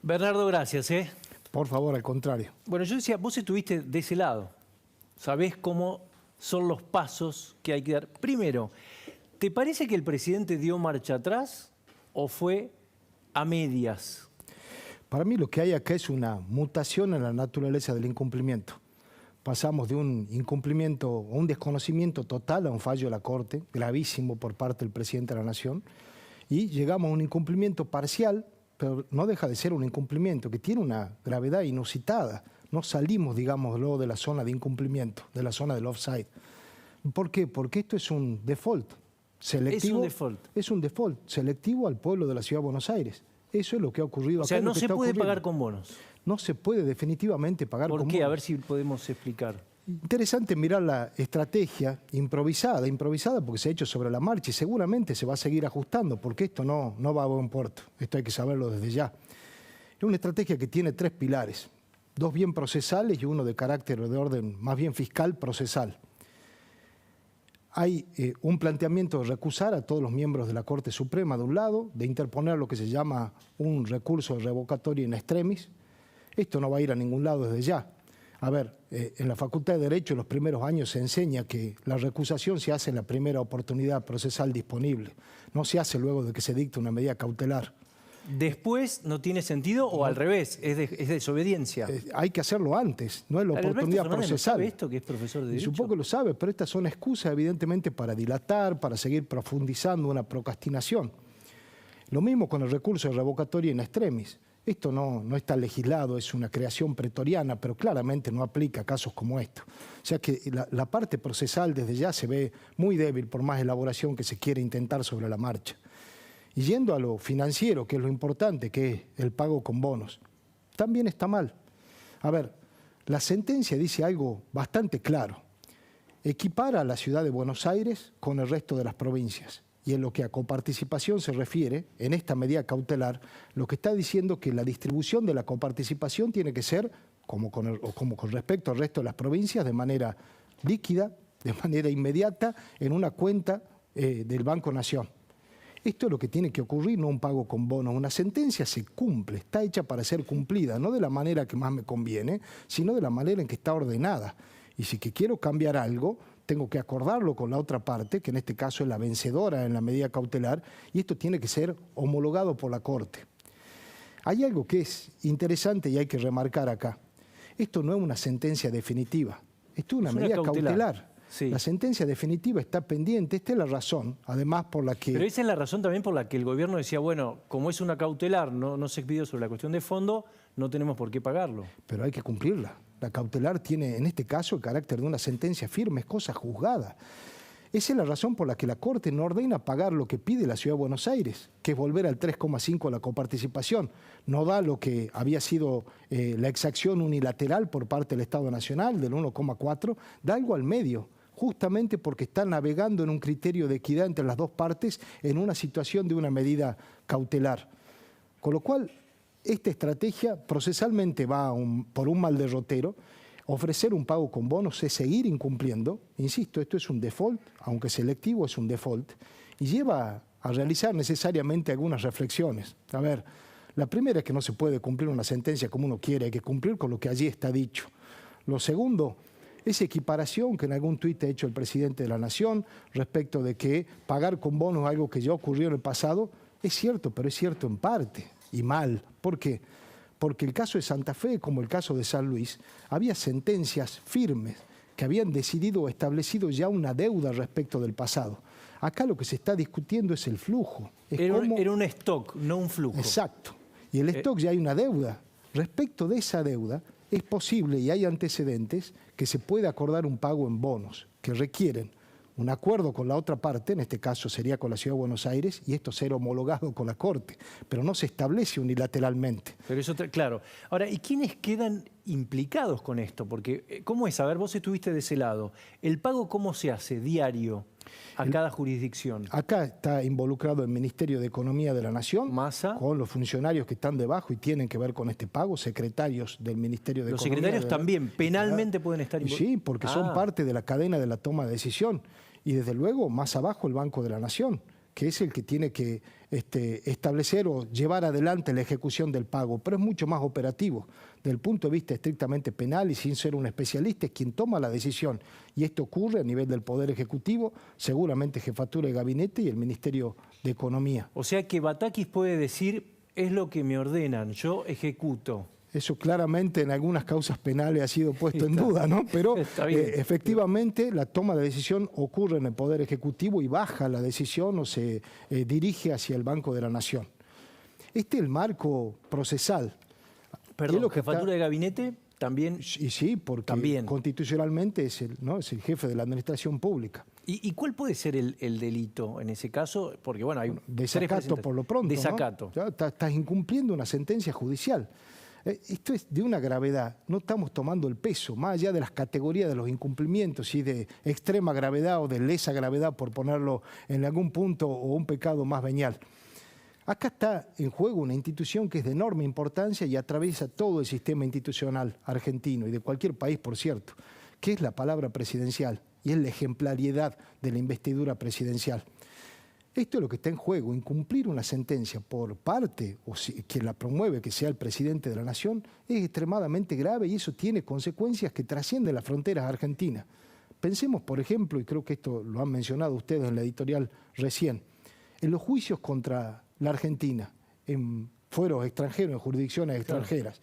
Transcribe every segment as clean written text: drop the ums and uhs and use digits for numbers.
Bernardo, gracias. Por favor, al contrario. Bueno, yo decía, vos estuviste de ese lado. Sabés cómo son los pasos que hay que dar. Primero, ¿te parece que el presidente dio marcha atrás o fue a medias? Para mí lo que hay acá es una mutación en la naturaleza del incumplimiento. Pasamos de un incumplimiento o un desconocimiento total a un fallo de la Corte, gravísimo por parte del presidente de la Nación, y llegamos a un incumplimiento parcial, pero no deja de ser un incumplimiento que tiene una gravedad inusitada. No salimos, digámoslo, de la zona de incumplimiento, de la zona del offside. ¿Por qué? Porque esto es un default selectivo. Es un default. Es un default selectivo al pueblo de la Ciudad de Buenos Aires. Eso es lo que ha ocurrido acá. O sea, no se puede pagar con bonos. No se puede definitivamente pagar con bonos. ¿Por qué? A ver si podemos explicar. Interesante mirar la estrategia improvisada porque se ha hecho sobre la marcha y seguramente se va a seguir ajustando porque esto no va a buen puerto. Esto hay que saberlo desde ya. Es una estrategia que tiene tres pilares, dos bien procesales y uno de carácter de orden más bien fiscal procesal. Hay un planteamiento de recusar a todos los miembros de la Corte Suprema de un lado, de interponer lo que se llama un recurso revocatorio in extremis. Esto no va a ir a ningún lado desde ya. A ver, en la Facultad de Derecho en los primeros años se enseña que la recusación se hace en la primera oportunidad procesal disponible. No se hace luego de que se dicte una medida cautelar. ¿Después no tiene sentido o al revés? Es desobediencia. Hay que hacerlo antes, no es la oportunidad procesal. ¿No sabe esto que es profesor de Derecho? Supongo que lo sabe, pero estas son excusas evidentemente para dilatar, para seguir profundizando una procrastinación. Lo mismo con el recurso de revocatoria in extremis. Esto no está legislado, es una creación pretoriana, pero claramente no aplica a casos como estos. O sea que la parte procesal desde ya se ve muy débil por más elaboración que se quiere intentar sobre la marcha. Y yendo a lo financiero, que es lo importante, que es el pago con bonos, también está mal. A ver, la sentencia dice algo bastante claro. Equipara a la ciudad de Buenos Aires con el resto de las provincias. Y en lo que a coparticipación se refiere, en esta medida cautelar, lo que está diciendo que la distribución de la coparticipación tiene que ser, como con respecto al resto de las provincias, de manera líquida, de manera inmediata, en una cuenta del Banco Nación. Esto es lo que tiene que ocurrir, no un pago con bonos. Una sentencia se cumple, está hecha para ser cumplida, no de la manera que más me conviene, sino de la manera en que está ordenada. Y si que quiero cambiar algo, tengo que acordarlo con la otra parte, que en este caso es la vencedora en la medida cautelar, y esto tiene que ser homologado por la Corte. Hay algo que es interesante y hay que remarcar acá. Esto no es una sentencia definitiva, esto es una medida cautelar. Sí. La sentencia definitiva está pendiente, esta es la razón, además por la que... Pero esa es la razón también por la que el gobierno decía, bueno, como es una cautelar, no se expidió sobre la cuestión de fondo, no tenemos por qué pagarlo. Pero hay que cumplirla. La cautelar tiene, en este caso, el carácter de una sentencia firme, es cosa juzgada. Esa es la razón por la que la Corte no ordena pagar lo que pide la Ciudad de Buenos Aires, que es volver al 3,5 a la coparticipación. No da lo que había sido la exacción unilateral por parte del Estado Nacional, del 1,4, da algo al medio, justamente porque está navegando en un criterio de equidad entre las dos partes en una situación de una medida cautelar. Con lo cual, esta estrategia procesalmente va por un mal derrotero. Ofrecer un pago con bonos es seguir incumpliendo. Insisto, esto es un default, aunque selectivo es un default, y lleva a realizar necesariamente algunas reflexiones. A ver, la primera es que no se puede cumplir una sentencia como uno quiere, hay que cumplir con lo que allí está dicho. Lo segundo, esa equiparación que en algún tuit ha hecho el presidente de la Nación respecto de que pagar con bonos es algo que ya ocurrió en el pasado, es cierto, pero es cierto en parte y mal. ¿Por qué? Porque el caso de Santa Fe, como el caso de San Luis, había sentencias firmes que habían decidido o establecido ya una deuda respecto del pasado. Acá lo que se está discutiendo es el flujo. Era un stock, no un flujo. Exacto. Y el stock ya hay una deuda. Respecto de esa deuda, es posible y hay antecedentes que se puede acordar un pago en bonos que requieren un acuerdo con la otra parte, en este caso sería con la Ciudad de Buenos Aires, y esto ser homologado con la Corte, pero no se establece unilateralmente. Pero eso, claro. Ahora, ¿y quiénes quedan implicados con esto? Porque, ¿cómo es? A ver, vos estuviste de ese lado. ¿El pago cómo se hace diario a cada jurisdicción? Acá está involucrado el Ministerio de Economía de la Nación, Massa, con los funcionarios que están debajo y tienen que ver con este pago, secretarios del Ministerio de Economía. Los secretarios también penalmente pueden estar involucrados. Sí, porque son parte de la cadena de la toma de decisión. Y desde luego, más abajo, el Banco de la Nación, que es el que tiene que establecer o llevar adelante la ejecución del pago, pero es mucho más operativo. Desde el punto de vista estrictamente penal y sin ser un especialista, es quien toma la decisión. Y esto ocurre a nivel del Poder Ejecutivo, seguramente Jefatura de Gabinete y el Ministerio de Economía. O sea que Batakis puede decir, es lo que me ordenan, yo ejecuto. Eso claramente en algunas causas penales ha sido puesto en duda, ¿no? Pero efectivamente la toma de decisión ocurre en el Poder Ejecutivo y baja la decisión o se dirige hacia el Banco de la Nación. Este es el marco procesal. Perdón, Jefatura de Gabinete también. Y sí, porque también constitucionalmente es el jefe de la administración pública. ¿Y cuál puede ser el delito en ese caso? Porque bueno, hay desacato por lo pronto. Desacato. ¿No? Estás incumpliendo una sentencia judicial. Esto es de una gravedad, no estamos tomando el peso, más allá de las categorías de los incumplimientos, si de extrema gravedad o de lesa gravedad, por ponerlo en algún punto, o un pecado más venial. Acá está en juego una institución que es de enorme importancia y atraviesa todo el sistema institucional argentino y de cualquier país, por cierto, que es la palabra presidencial y es la ejemplariedad de la investidura presidencial. Esto es lo que está en juego, incumplir una sentencia por parte, o quien la promueve, que sea el presidente de la Nación, es extremadamente grave y eso tiene consecuencias que trascienden las fronteras argentinas. Pensemos, por ejemplo, y creo que esto lo han mencionado ustedes en la editorial recién, en los juicios contra la Argentina, en fueros extranjeros, en jurisdicciones extranjeras,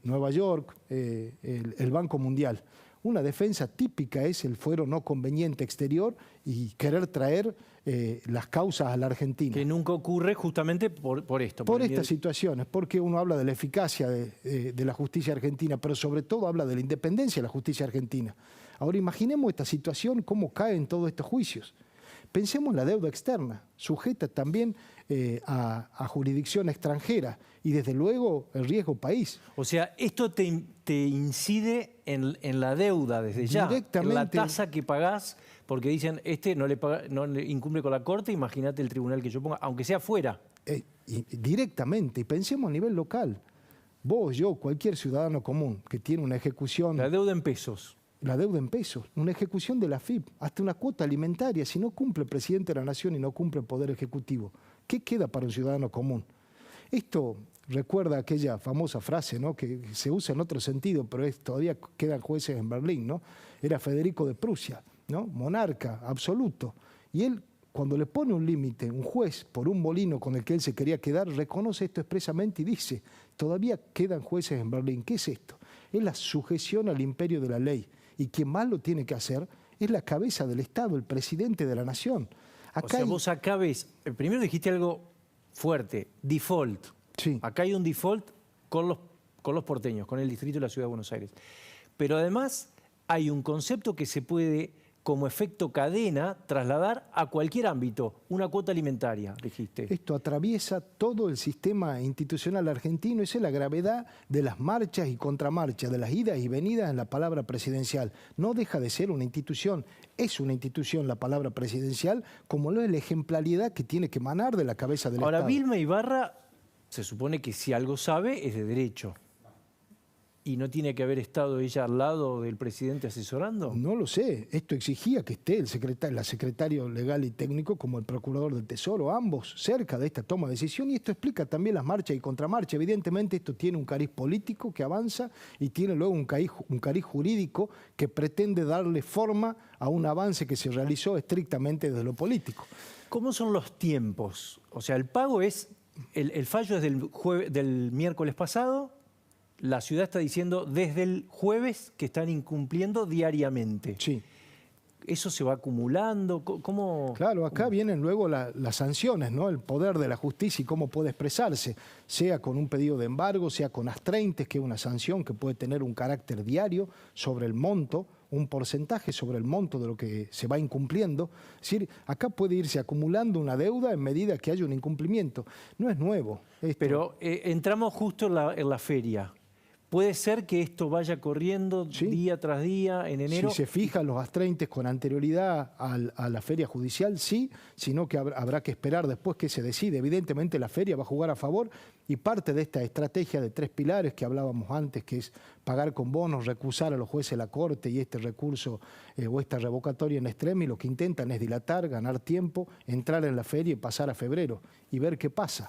Nueva York, el Banco Mundial. Una defensa típica es el fuero no conveniente exterior y querer traer las causas a la Argentina. Que nunca ocurre justamente por esto. Por estas situaciones, porque uno habla de la eficacia de la justicia argentina, pero sobre todo habla de la independencia de la justicia argentina. Ahora imaginemos esta situación, cómo caen todos estos juicios. Pensemos en la deuda externa, sujeta también a jurisdicción extranjera y desde luego el riesgo país. O sea, esto te incide en la deuda desde ya, en la tasa que pagás, porque dicen, no le incumple con la Corte, imagínate el tribunal que yo ponga, aunque sea fuera. Directamente, y pensemos a nivel local. Vos, yo, cualquier ciudadano común que tiene una ejecución... La deuda en pesos. La deuda en pesos, una ejecución de la AFIP, hasta una cuota alimentaria, si no cumple el presidente de la Nación y no cumple el Poder Ejecutivo, ¿qué queda para un ciudadano común? Esto recuerda aquella famosa frase, ¿no?, que se usa en otro sentido, pero todavía quedan jueces en Berlín, ¿no? Era Federico de Prusia, ¿no?, monarca absoluto, y él, cuando le pone un límite, un juez, por un molino con el que él se quería quedar, reconoce esto expresamente y dice, todavía quedan jueces en Berlín. ¿Qué es esto? Es la sujeción al imperio de la ley. Y quien más lo tiene que hacer es la cabeza del Estado, el presidente de la Nación. Acá vos acá ves, primero dijiste algo fuerte, default. Sí. Acá hay un default con los porteños, con el distrito de la Ciudad de Buenos Aires. Pero además hay un concepto que se puede, como efecto cadena, trasladar a cualquier ámbito, una cuota alimentaria, dijiste. Esto atraviesa todo el sistema institucional argentino, esa es la gravedad de las marchas y contramarchas, de las idas y venidas en la palabra presidencial. No deja de ser una institución, es una institución la palabra presidencial, como lo es la ejemplaridad que tiene que emanar de la cabeza del Estado. Ahora, Vilma Ibarra, se supone que si algo sabe es de derecho. ¿Y no tiene que haber estado ella al lado del presidente asesorando? No lo sé. Esto exigía que esté el secretario legal y técnico como el procurador del Tesoro, ambos cerca de esta toma de decisión, y esto explica también las marchas y contramarchas. Evidentemente esto tiene un cariz político que avanza y tiene luego un cariz jurídico que pretende darle forma a un avance que se realizó estrictamente desde lo político. ¿Cómo son los tiempos? O sea, el pago es, el fallo es del miércoles pasado. La ciudad está diciendo desde el jueves que están incumpliendo diariamente. Sí. ¿Eso se va acumulando? ¿Cómo? Claro, acá vienen luego las sanciones, ¿no? El poder de la justicia y cómo puede expresarse, sea con un pedido de embargo, sea con astreintes, que es una sanción que puede tener un carácter diario sobre el monto, un porcentaje sobre el monto de lo que se va incumpliendo. Es decir, acá puede irse acumulando una deuda en medida que haya un incumplimiento. No es nuevo esto. Pero entramos justo en la feria. ¿Puede ser que esto vaya corriendo Sí. día tras día en enero? Si se fijan los astreintes con anterioridad a la feria judicial, sí, sino que habrá que esperar después que se decide. Evidentemente la feria va a jugar a favor y parte de esta estrategia de 3 pilares que hablábamos antes, que es pagar con bonos, recusar a los jueces de la Corte y este recurso o esta revocatoria en extremis, lo que intentan es dilatar, ganar tiempo, entrar en la feria y pasar a febrero y ver qué pasa.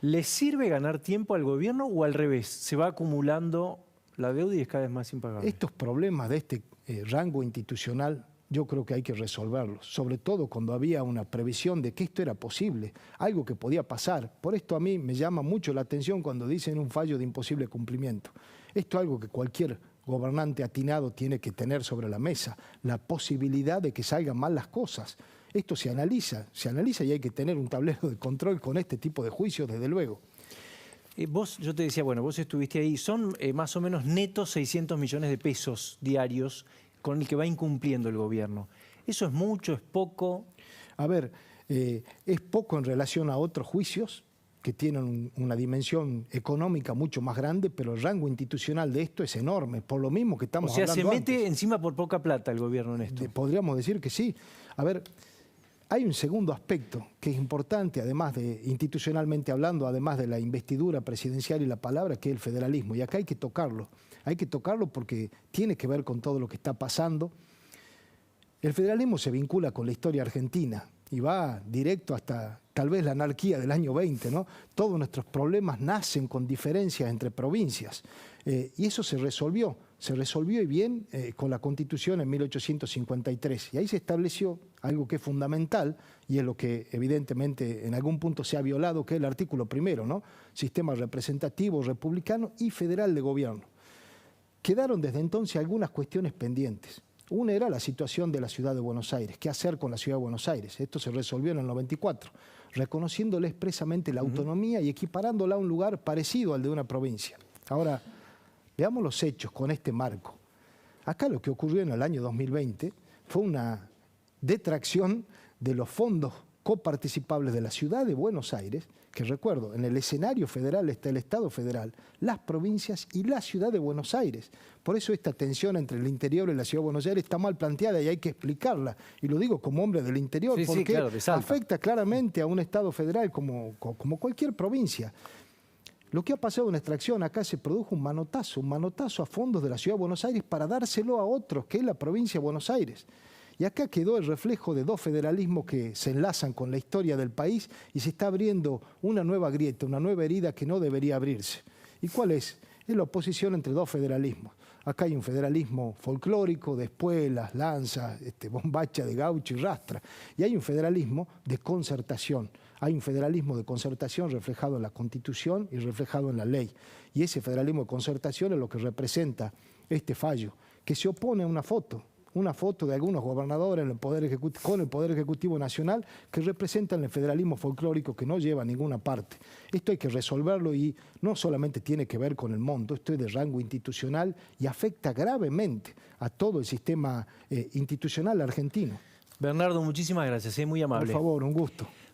¿Le sirve ganar tiempo al gobierno o al revés? ¿Se va acumulando la deuda y es cada vez más impagable? Estos problemas de este rango institucional yo creo que hay que resolverlos, sobre todo cuando había una previsión de que esto era posible, algo que podía pasar. Por esto a mí me llama mucho la atención cuando dicen un fallo de imposible cumplimiento. Esto es algo que cualquier gobernante atinado tiene que tener sobre la mesa, la posibilidad de que salgan mal las cosas. Esto se analiza y hay que tener un tablero de control con este tipo de juicios, desde luego. Yo te decía, bueno, vos estuviste ahí, son más o menos netos 600 millones de pesos diarios con el que va incumpliendo el gobierno. ¿Eso es mucho, es poco? A ver, es poco en relación a otros juicios que tienen una dimensión económica mucho más grande, pero el rango institucional de esto es enorme, por lo mismo que estamos hablando antes. O sea, se mete encima por poca plata el gobierno en esto. Podríamos decir que sí. A ver, hay un segundo aspecto que es importante, además de institucionalmente hablando, además de la investidura presidencial y la palabra, que es el federalismo. Y acá hay que tocarlo. Hay que tocarlo porque tiene que ver con todo lo que está pasando. El federalismo se vincula con la historia argentina y va directo hasta tal vez la anarquía del año 20, ¿no? Todos nuestros problemas nacen con diferencias entre provincias. Y eso se resolvió y bien con la Constitución en 1853. Y ahí se estableció algo que es fundamental y es lo que evidentemente en algún punto se ha violado, que es el artículo primero, ¿no? Sistema representativo, republicano y federal de gobierno. Quedaron desde entonces algunas cuestiones pendientes. Una era la situación de la ciudad de Buenos Aires. ¿Qué hacer con la ciudad de Buenos Aires? Esto se resolvió en el 94, reconociéndole expresamente la autonomía y equiparándola a un lugar parecido al de una provincia. Ahora, veamos los hechos con este marco. Acá lo que ocurrió en el año 2020 fue una detracción de los fondos coparticipables de la ciudad de Buenos Aires, que recuerdo, en el escenario federal está el Estado federal, las provincias y la ciudad de Buenos Aires. Por eso esta tensión entre el interior y la ciudad de Buenos Aires está mal planteada y hay que explicarla. Y lo digo como hombre del interior, sí, porque claro, afecta claramente a un Estado federal como cualquier provincia. Lo que ha pasado en extracción, acá se produjo un manotazo a fondos de la ciudad de Buenos Aires para dárselo a otros, que es la provincia de Buenos Aires. Y acá quedó el reflejo de dos federalismos que se enlazan con la historia del país y se está abriendo una nueva grieta, una nueva herida que no debería abrirse. ¿Y cuál es? Es la oposición entre dos federalismos. Acá hay un federalismo folclórico de espuelas, lanzas, bombacha de gaucho y rastra. Y hay un federalismo de concertación. Hay un federalismo de concertación reflejado en la Constitución y reflejado en la ley. Y ese federalismo de concertación es lo que representa este fallo, que se opone a una foto de algunos gobernadores en el con el Poder Ejecutivo Nacional que representan el federalismo folclórico que no lleva a ninguna parte. Esto hay que resolverlo y no solamente tiene que ver con el monto, esto es de rango institucional y afecta gravemente a todo el sistema institucional argentino. Bernardo, muchísimas gracias, muy amable. Por favor, un gusto.